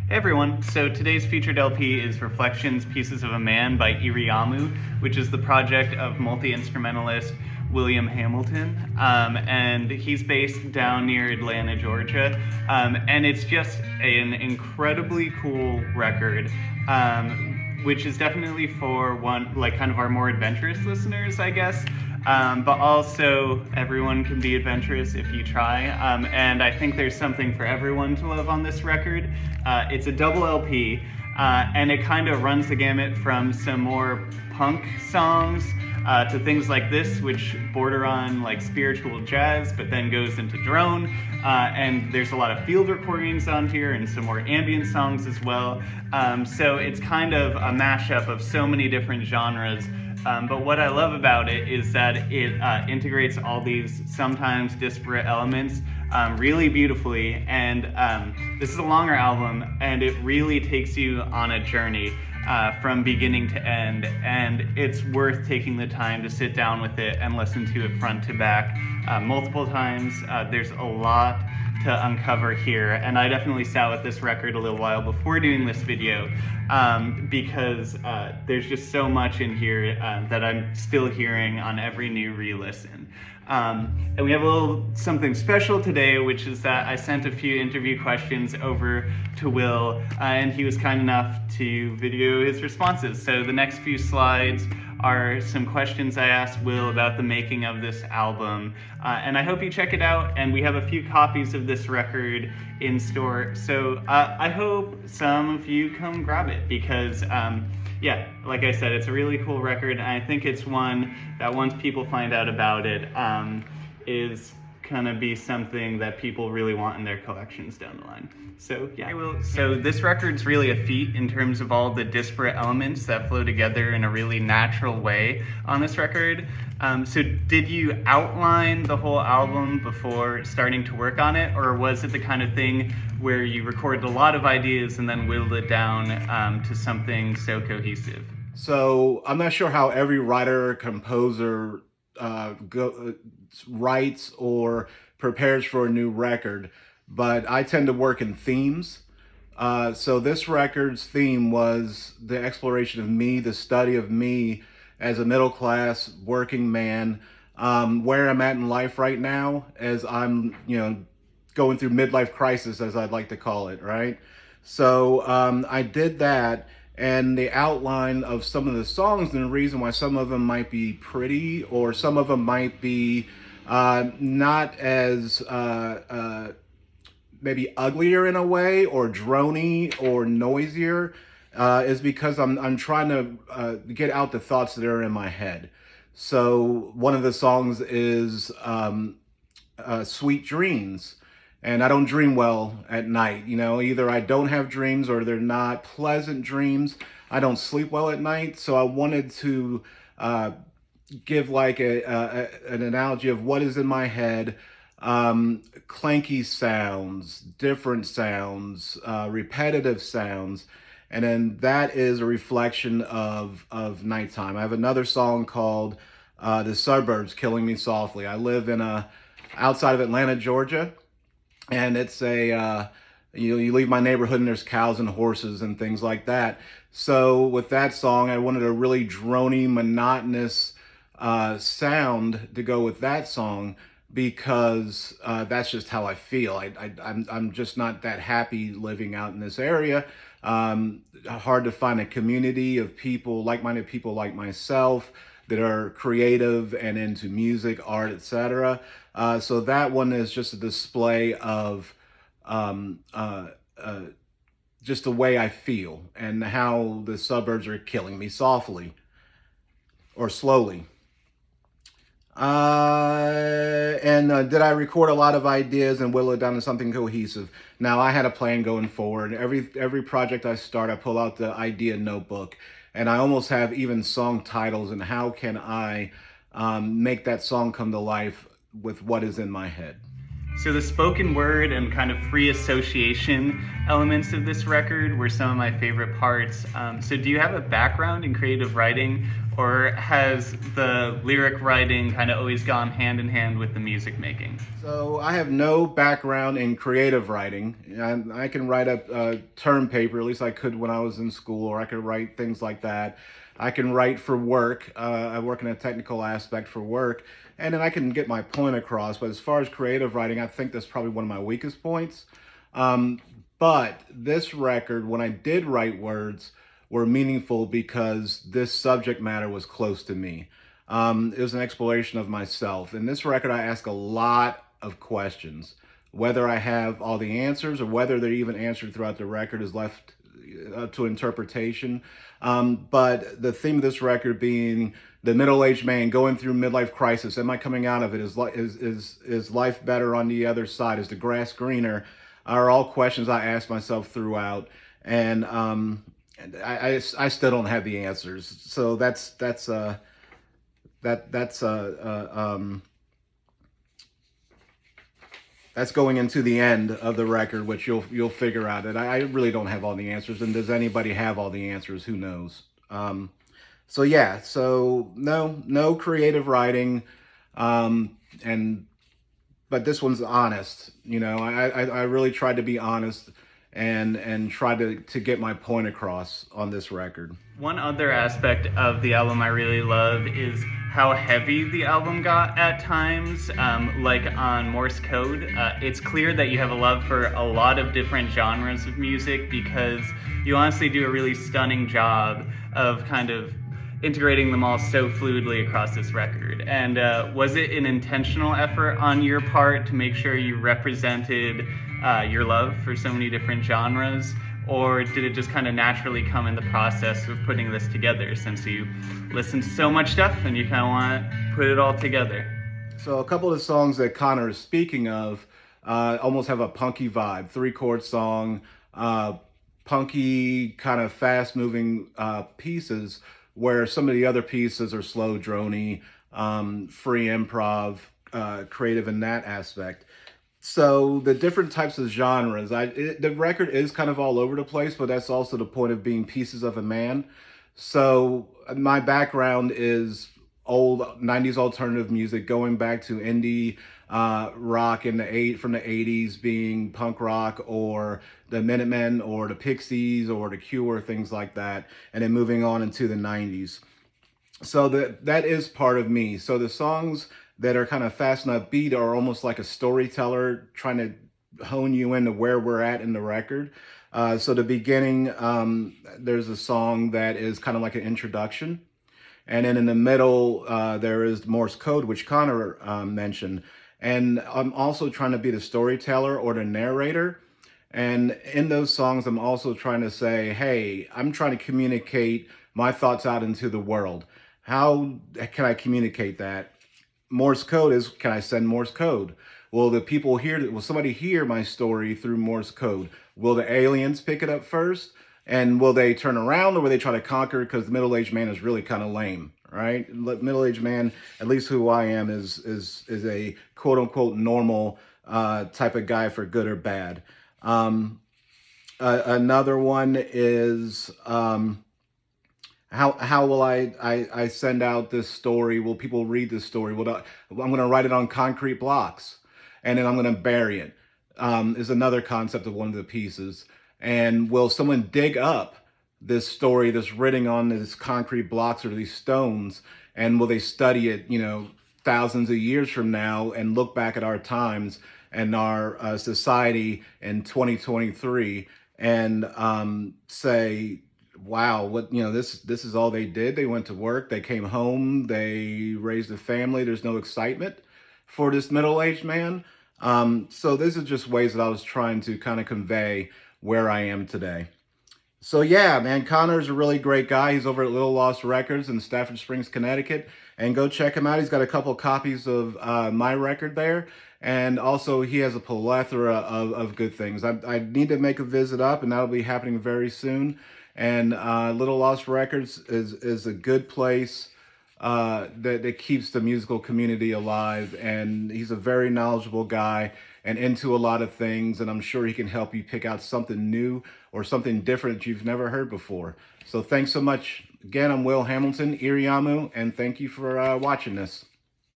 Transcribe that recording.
Hey everyone, so today's featured LP is Reflections, Pieces of a Man by Iriamu, which is the project of multi-instrumentalist William Hamilton, and he's based down near Atlanta, Georgia, and it's just an incredibly cool record, which is definitely for one, like kind of our more adventurous listeners, I guess. But also everyone can be adventurous if you try, and I think there's something for everyone to love on this record. It's a double LP, and it kind of runs the gamut from some more punk songs to things like this, which border on like spiritual jazz, but then goes into drone, and there's a lot of field recordings on here and some more ambient songs as well. So it's kind of a mashup of so many different genres. But what I love about it is that it integrates all these sometimes disparate elements really beautifully. And this is a longer album, and it really takes you on a journey from beginning to end. And it's worth taking the time to sit down with it and listen to it front to back multiple times. There's a lot to uncover here, and I definitely sat with this record a little while before doing this video because there's just so much in here that I'm still hearing on every new re-listen. And we have a little something special today, which is that I sent a few interview questions over to Will, and he was kind enough to video his responses. So the next few slides are some questions I asked Will about the making of this album, and I hope you check it out. And we have a few copies of this record in store, so I hope some of you come grab it because yeah, like I said, it's a really cool record, and I think it's one that once people find out about it is gonna be something that people really want in their collections down the line. So yeah, so this record's really a feat in terms of all the disparate elements that flow together in a really natural way on this record. So did you outline the whole album before starting to work on it, or was it the kind of thing where you recorded a lot of ideas and then whittled it down to something so cohesive? So I'm not sure how every writer, composer writes or prepares for a new record, but I tend to work in themes. So this record's theme was the exploration of me, the study of me as a middle-class working man, where I'm at in life right now as I'm, going through midlife crisis, as I'd like to call it, right? So I did that, and the outline of some of the songs, and the reason why some of them might be pretty or some of them might be not as maybe uglier in a way, or drony or noisier, is because I'm trying to get out the thoughts that are in my head. So one of the songs is Sweet Dreams. And I don't dream well at night. Either I don't have dreams or they're not pleasant dreams. I don't sleep well at night. So I wanted to give like an analogy of what is in my head. Clanky sounds, different sounds, repetitive sounds. And then that is a reflection of nighttime. I have another song called The Suburbs Killing Me Softly. I live outside of Atlanta, Georgia. And it's you leave my neighborhood and there's cows and horses and things like that. So with that song, I wanted a really drony, monotonous sound to go with that song because that's just how I feel. I'm just not that happy living out in this area. Hard to find a community of people, like-minded people like myself, that are creative and into music, art, etc. So that one is just a display of just the way I feel and how the suburbs are killing me softly or slowly. And did I record a lot of ideas and whittle it down to something cohesive? Now, I had a plan going forward. Every project I start, I pull out the idea notebook, and I almost have even song titles and how can I make that song come to life with what is in my head. So the spoken word and kind of free association elements of this record were some of my favorite parts. So do you have a background in creative writing, or has the lyric writing kind of always gone hand in hand with the music making? So I have no background in creative writing. I can write a term paper, at least I could when I was in school, or I could write things like that. I can write for work. I work in a technical aspect for work, and then I can get my point across. But as far as creative writing, I think that's probably one of my weakest points. Um, but this record, when I did write words, were meaningful because this subject matter was close to me. It was an exploration of myself. In this record, I ask a lot of questions. Whether I have all the answers or whether they're even answered throughout the record is left up to interpretation. But the theme of this record being the middle-aged man going through midlife crisis. Am I coming out of it? Is life better on the other side? Is the grass greener? Are all questions I ask myself throughout. And I still don't have the answers. So that's going into the end of the record, which you'll figure out that I really don't have all the answers. And does anybody have all the answers? Who knows? So yeah, so no creative writing, and but this one's honest. You know, I really tried to be honest and try to get my point across on this record. One other aspect of the album I really love is how heavy the album got at times. Like on Morse Code, it's clear that you have a love for a lot of different genres of music because you honestly do a really stunning job of kind of integrating them all so fluidly across this record. And was it an intentional effort on your part to make sure you represented your love for so many different genres? Or did it just kind of naturally come in the process of putting this together since you listen to so much stuff and you kind of want to put it all together? So a couple of the songs that Conor is speaking of almost have a punky vibe, 3-chord song, punky kind of fast moving pieces where some of the other pieces are slow, drony, free improv, creative in that aspect. So the different types of genres, the record is kind of all over the place, but that's also the point of being pieces of a man. So my background is old 90s alternative music, going back to indie rock from the 80s, being punk rock or the Minutemen or the Pixies or the Cure, things like that, and then moving on into the 90s. So that is part of me. So the songs that are kind of fast and upbeat are almost like a storyteller trying to hone you into where we're at in the record. So the beginning, there's a song that is kind of like an introduction. And then in the middle, there is Morse Code, which Conor mentioned. And I'm also trying to be the storyteller or the narrator. And in those songs, I'm also trying to say, hey, I'm trying to communicate my thoughts out into the world. How can I communicate that? Morse code is, can I send Morse code? Will somebody hear my story through Morse code? Will the aliens pick it up first? And will they turn around or will they try to conquer? Because the middle-aged man is really kind of lame, right? Middle-aged man, at least who I am, is a quote-unquote normal type of guy for good or bad. Another one is... How will I send out this story? Will people read this story? I'm going to write it on concrete blocks, and then I'm going to bury it. Is another concept of one of the pieces. And will someone dig up this story that's written on these concrete blocks or these stones, and will they study it, thousands of years from now and look back at our times and our society in 2023 and say, wow, this is all they did. They went to work, they came home, they raised a family. There's no excitement for this middle-aged man. So this is just ways that I was trying to kind of convey where I am today. So yeah, man, Conor's a really great guy. He's over at Little Lost Records in Stafford Springs, Connecticut. And go check him out. He's got a couple copies of my record there. And also he has a plethora of good things. I need to make a visit up, and that'll be happening very soon. And Little Lost Records is a good place that keeps the musical community alive. And he's a very knowledgeable guy and into a lot of things. And I'm sure he can help you pick out something new or something different you've never heard before. So thanks so much, Again, I'm Will Hamilton, Iriamu, and thank you for watching this.